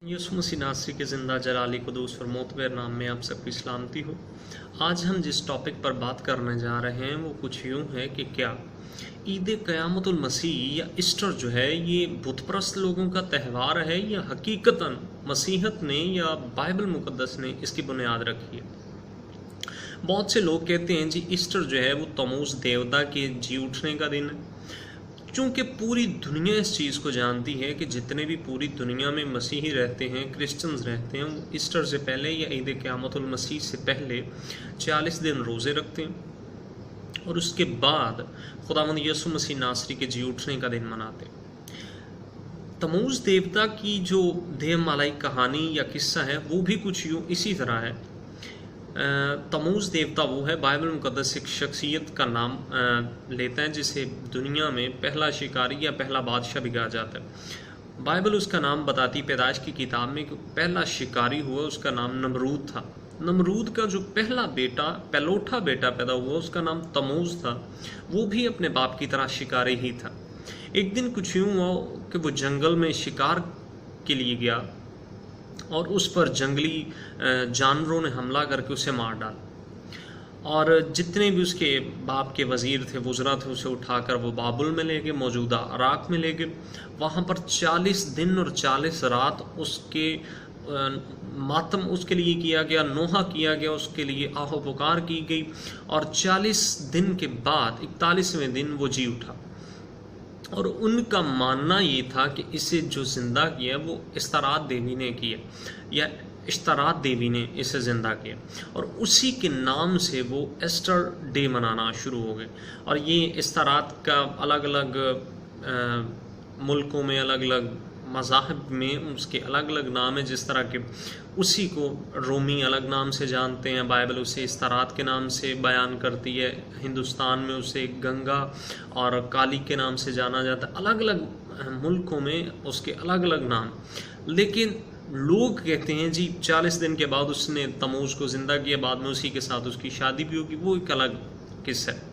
यसु मसीह नासरी के ज़िंदा जलाली कुदूस और मोतबर नाम में आप सबकी सलामती हो। आज हम जिस टॉपिक पर बात करने जा रहे हैं वो कुछ यूँ है कि क्या ईद क़यामतुल मसीह या ईस्टर जो है ये बुतप्रस्त लोगों का त्यौहार है या हकीकतन मसीहत ने या बाइबल मुक़द्दस ने इसकी बुनियाद रखी है। बहुत से लोग कहते हैं जी ईस्टर जो है वो तमूज़ देवता के जी उठने का दिन है। चूँकि पूरी दुनिया इस चीज़ को जानती है कि जितने भी पूरी दुनिया में मसीही रहते हैं, क्रिश्चियंस रहते हैं, वो ईस्टर से पहले या ईद क़यामतुल मसीह से पहले 40 दिन रोज़े रखते हैं और उसके बाद खुदावंद यसु मसीह नासरी के जी उठने का दिन मनाते हैं। तमूज़ देवता की जो देवमालाई कहानी या किस्सा है वो भी कुछ यूँ इसी तरह है। तमूज़ देवता वो है, बाइबल मुक़द्दस एक शख्सियत का नाम लेता है जिसे दुनिया में पहला शिकारी या पहला बादशाह भी कहा जाता है। बाइबल उसका नाम बताती पैदाइश की किताब में कि पहला शिकारी हुआ उसका नाम नमरूद था। नमरूद का जो पहलोठा बेटा पैदा हुआ उसका नाम तमूज़ था। वो भी अपने बाप की तरह शिकारी ही था। एक दिन कुछ यूँ हुआ कि वो जंगल में शिकार के लिए गया और उस पर जंगली जानवरों ने हमला करके उसे मार डाला और जितने भी उसके बाप के वज़ीर थे, वज़रा थे, उसे उठाकर वो बाबुल में ले गए, मौजूदा इराक़ में ले गए। वहाँ पर 40 दिन और 40 रात उसके मातम उसके लिए किया गया, नोहा किया गया, उसके लिए आहो पुकार की गई और 40 दिन के बाद 41वें दिन वो जी उठा। और उनका मानना ये था कि इसे जो ज़िंदा किया वो इस्तरात देवी ने किया या इश्तरात देवी ने इसे ज़िंदा किया और उसी के नाम से वो ईस्टर डे मनाना शुरू हो गए। और ये इस्तरात का अलग अलग मुल्कों में, अलग अलग मज़ाहब में उसके अलग अलग नाम है। जिस तरह के उसी को रोमी अलग नाम से जानते हैं, बाइबल उसे इस्तरात के नाम से बयान करती है। हिंदुस्तान में उसे गंगा और काली के नाम से जाना जाता है। अलग अलग मुल्कों में उसके अलग अलग नाम, लेकिन लोग कहते हैं जी 40 दिन के बाद उसने तमूज़ को ज़िंदा किया, बाद में उसी के साथ उसकी शादी भी होगी। वो एक अलग किस्सा है।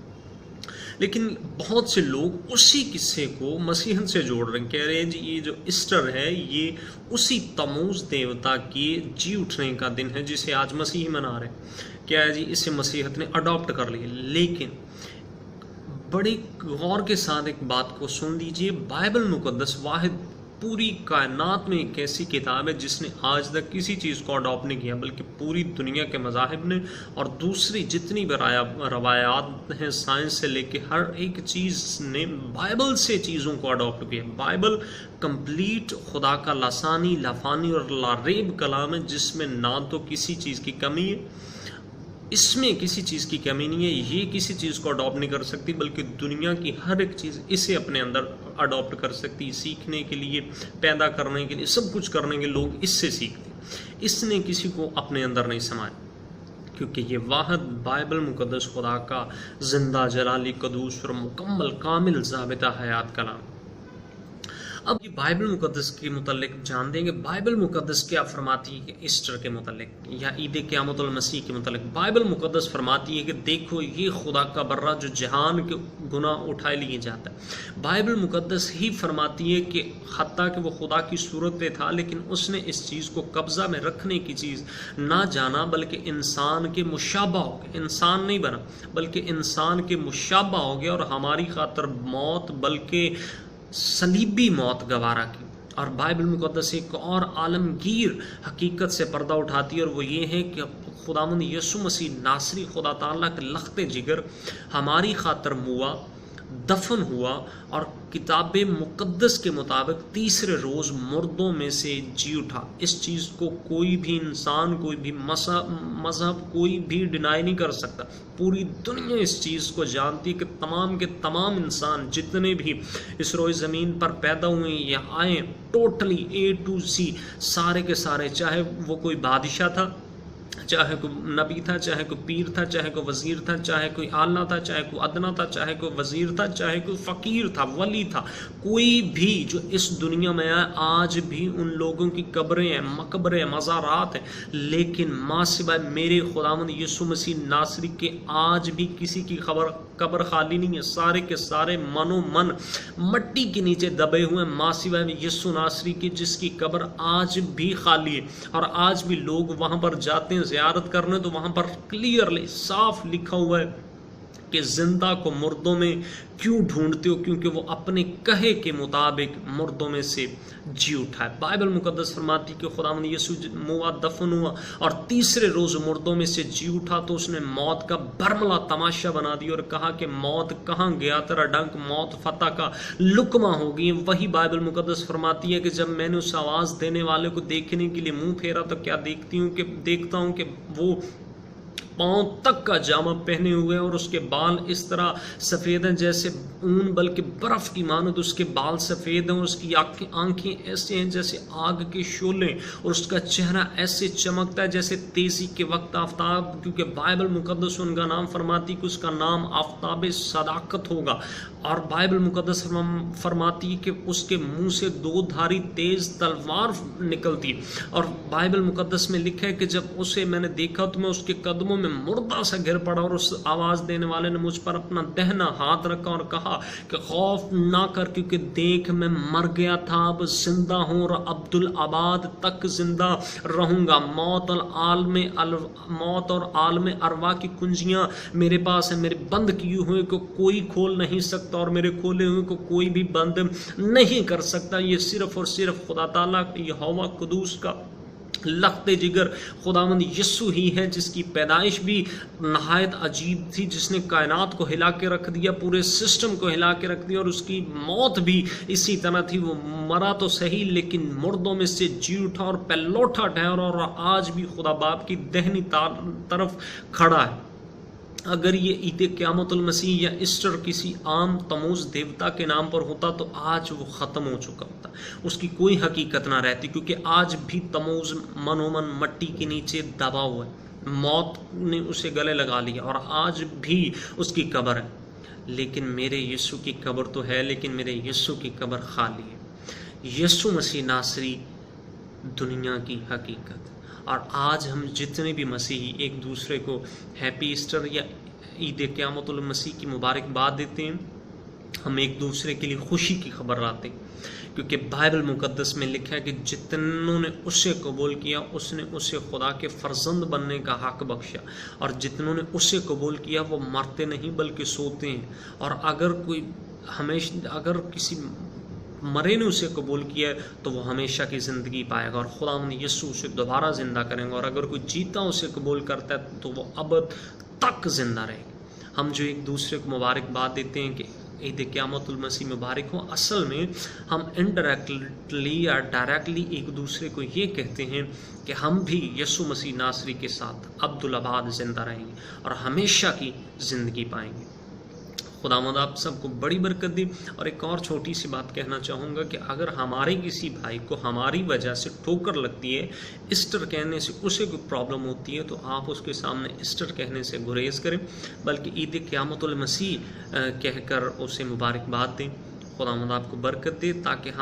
लेकिन बहुत से लोग उसी किस्से को मसीहत से जोड़ रहे हैं, कह रहे हैं जी ये जो ईस्टर है ये उसी तमूज़ देवता के जी उठने का दिन है जिसे आज मसीह मना रहे हैं। क्या है जी, इसे मसीहत ने अडॉप्ट कर लिया। लेकिन बड़े गौर के साथ एक बात को सुन लीजिए, बाइबल मुक़द्दस वाहिद पूरी कायनात में एक ऐसी किताब है जिसने आज तक किसी चीज़ को अडॉप्ट नहीं किया, बल्कि पूरी दुनिया के मज़ाहिब ने और दूसरी जितनी भी रवायात हैं, साइंस से लेके हर एक चीज़ ने बाइबल से चीज़ों को अडॉप्ट किया। बाइबल कंप्लीट खुदा का लासानी, लाफानी और लारेब कलाम है जिसमें ना तो किसी चीज़ की कमी है, इसमें किसी चीज़ की कमी नहीं है। ये किसी चीज़ को अडॉप्ट नहीं कर सकती, बल्कि दुनिया की हर एक चीज़ इसे अपने अंदर अडॉप्ट कर सकती। सीखने के लिए, पैदा करने के लिए, सब कुछ करने के लोग इससे सीखते। इसने किसी को अपने अंदर नहीं समाया, क्योंकि ये वाहिद बाइबल मुक़द्दस खुदा का ज़िंदा जलाली कदूस और मुकम्मल कामिल ज़ाबिता हयात कलाम। अब ये बाइबल मुक़द्दस के मुतल्लिक जान देंगे बाइबल मुक़द्दस क्या फरमाती है कि ईस्टर के मुतल्लिक या ईद क़यामतुल मसीह के मुतल्लिक। बाइबल मुक़द्दस फरमाती है कि देखो ये खुदा का बर्रा जो जहान के गुनाह उठाए लिए जाता है। बाइबल मुक़द्दस ही फरमाती है कि हत्ता कि वो खुदा की सूरत पे था, लेकिन उसने इस चीज़ को कब्ज़ा में रखने की चीज़ ना जाना, बल्कि इंसान के मुशाबा हो गया। इंसान नहीं बना बल्कि इंसान के मुशाबा हो गया और हमारी खातर मौत, बल्कि सलीबी मौत गवारा की। और बाइबल मुक़द्दस एक और आलमगीर हकीकत से पर्दा उठाती है और वो ये है कि खुदावंद यसु मसीह नासरी खुदा ताला के लख्ते जिगर हमारी खातर मुआ, दफन हुआ और किताब मुक़द्दस के मुताबिक तीसरे रोज़ मुर्दों में से जी उठा। इस चीज़ को कोई भी इंसान, कोई भी मज़हब कोई भी डिनाई नहीं कर सकता। पूरी दुनिया इस चीज़ को जानती है कि तमाम के तमाम इंसान जितने भी इस रोज़ ज़मीन पर पैदा हुए या आए, टोटली A to Z सारे के सारे, चाहे वो कोई बादशाह था چاہے کوئی نبی تھا، چاہے کوئی پیر تھا، چاہے کوئی وزیر تھا، چاہے کوئی اعلیٰ تھا، چاہے کوئی ادنا تھا، چاہے کوئی وزیر تھا، چاہے کوئی فقیر تھا، ولی تھا، کوئی بھی جو اس دنیا میں آیا، آج بھی ان لوگوں کی قبریں ہیں، مقبرے ہیں، مزارات ہیں، لیکن ماں سوائے میرے خداوند یسوع مسیح ناصری کے آج بھی کسی کی قبر خالی نہیں ہے، سارے کے سارے منو من مٹی کے نیچے دبے ہوئے ماں سوائے یسوع ناصری کی، جس کی قبر آج بھی خالی ہے، اور آج بھی لوگ وہاں پر جاتے ہیں زیارت کرنے، تو وہاں پر کلیئرلی صاف لکھا ہوا ہے کہ زندہ کو مردوں میں کیوں ڈھونڈتے ہو، کیونکہ وہ اپنے کہے کے مطابق مردوں میں سے جی اٹھا ہے۔ بائبل مقدس فرماتی کہ خداوند یسوع موا دفن ہوا اور تیسرے روز مردوں میں سے جی اٹھا، تو اس نے موت کا برملا تماشا بنا دیا اور کہا کہ موت کہاں گیا، تیرا ڈنک موت فتح کا لقمہ ہو گئی۔ وہی بائبل مقدس فرماتی ہے کہ جب میں نے اس آواز دینے والے کو دیکھنے کے لیے منہ پھیرا تو کیا دیکھتا ہوں کہ وہ پاؤں تک کا جامہ پہنے ہوئے اور اس کے بال اس طرح سفید ہیں جیسے اون، بلکہ برف کی مانند اس کے بال سفید ہیں، اور اس کی آنکھیں ایسے ہیں جیسے آگ کے شعلے، اور اس کا چہرہ ایسے چمکتا ہے جیسے تیزی کے وقت آفتاب، کیونکہ بائبل مقدس ان کا نام فرماتی کہ اس کا نام آفتاب صداقت ہوگا، اور بائبل مقدس فرماتی کہ اس کے منہ سے دو دھاری تیز تلوار نکلتی، اور بائبل مقدس میں لکھا ہے کہ جب اسے میں نے دیکھا تو میں اس کے قدموں میں مردہ سا گر پڑا، اور اس آواز دینے والے نے مجھ پر اپنا دہنا ہاتھ رکھا اور کہا کہ خوف نہ کر، کیونکہ دیکھ میں مر گیا تھا، اب زندہ ہوں اور عبدالآباد تک زندہ رہوں گا۔ موت اور عالم ارواح کی کنجیاں میرے پاس ہیں، میرے بند کیے ہوئے کو کوئی کھول نہیں سکتا اور میرے کھولے ہوئے کو کوئی بھی بند نہیں کر سکتا۔ یہ صرف اور صرف خدا تعالیٰ یہوہ قدوس کا لخت جگر خداوند یسوع ہی ہے، جس کی پیدائش بھی نہایت عجیب تھی، جس نے کائنات کو ہلا کے رکھ دیا، پورے سسٹم کو ہلا کے رکھ دیا، اور اس کی موت بھی اسی طرح تھی۔ وہ مرا تو صحیح لیکن مردوں میں سے جی اٹھا اور پہ لوٹا ٹھہرا، اور آج بھی خدا باپ کی دہنی طرف کھڑا ہے۔ اگر یہ عید قیامت المسیح یا ایسٹر کسی عام تموز دیوتا کے نام پر ہوتا تو آج وہ ختم ہو چکا ہوتا، اس کی کوئی حقیقت نہ رہتی، کیونکہ آج بھی تموز منومن مٹی کے نیچے دبا ہوا ہے، موت نے اسے گلے لگا لیا اور آج بھی اس کی قبر ہے۔ لیکن میرے یسوع کی قبر تو ہے، لیکن میرے یسوع کی قبر خالی ہے۔ یسوع مسیح ناصری دنیا کی حقیقت، اور آج ہم جتنے بھی مسیحی ایک دوسرے کو ہیپی ایسٹر یا عید قیامت المسیح کی مبارکباد دیتے ہیں، ہم ایک دوسرے کے لیے خوشی کی خبر لاتے ہیں، کیونکہ بائبل مقدس میں لکھا ہے کہ جتنوں نے اسے قبول کیا اس نے اسے خدا کے فرزند بننے کا حق بخشا، اور جتنوں نے اسے قبول کیا وہ مرتے نہیں بلکہ سوتے ہیں، اور اگر کسی مرے نے اسے قبول کیا ہے تو وہ ہمیشہ کی زندگی پائے گا، اور خداوند یسوع اسے دوبارہ زندہ کریں گا، اور اگر کوئی جیتا اسے قبول کرتا ہے تو وہ ابد تک زندہ رہے گا۔ ہم جو ایک دوسرے کو مبارکباد دیتے ہیں کہ عید قیامت المسیح مبارک ہو، اصل میں ہم انڈائریکٹلی یا ڈائریکٹلی ایک دوسرے کو یہ کہتے ہیں کہ ہم بھی یسوع مسیح ناصری کے ساتھ عبدالآباد زندہ رہیں گے اور ہمیشہ کی زندگی پائیں گے۔ خداوند آپ سب کو بڑی برکت دی۔ اور ایک اور چھوٹی سی بات کہنا چاہوں گا کہ اگر ہمارے کسی بھائی کو ہماری وجہ سے ٹھوکر لگتی ہے، ایسٹر کہنے سے اسے کوئی پرابلم ہوتی ہے، تو آپ اس کے سامنے ایسٹر کہنے سے گریز کریں، بلکہ عید قیامت المسیح کہہ کر اسے مبارکباد دیں۔ خداوند آپ کو برکت دے، تاکہ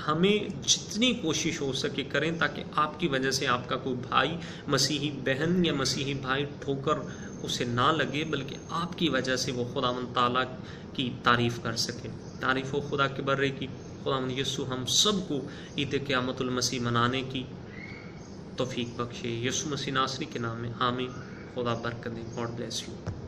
ہمیں جتنی کوشش ہو سکے کریں، تاکہ آپ کی وجہ سے آپ کا کوئی بھائی، مسیحی بہن یا مسیحی بھائی ٹھوکر اسے نہ لگے، بلکہ آپ کی وجہ سے وہ خداوند تعالیٰ کی تعریف کر سکے۔ تعریف ہو خدا کے برے کی۔ خداوند یسوع ہم سب کو عید قیامت المسیح منانے کی توفیق بخشے۔ یسوع مسیح ناصری کے نام میں آمین۔ خدا برکت دے۔ God bless you.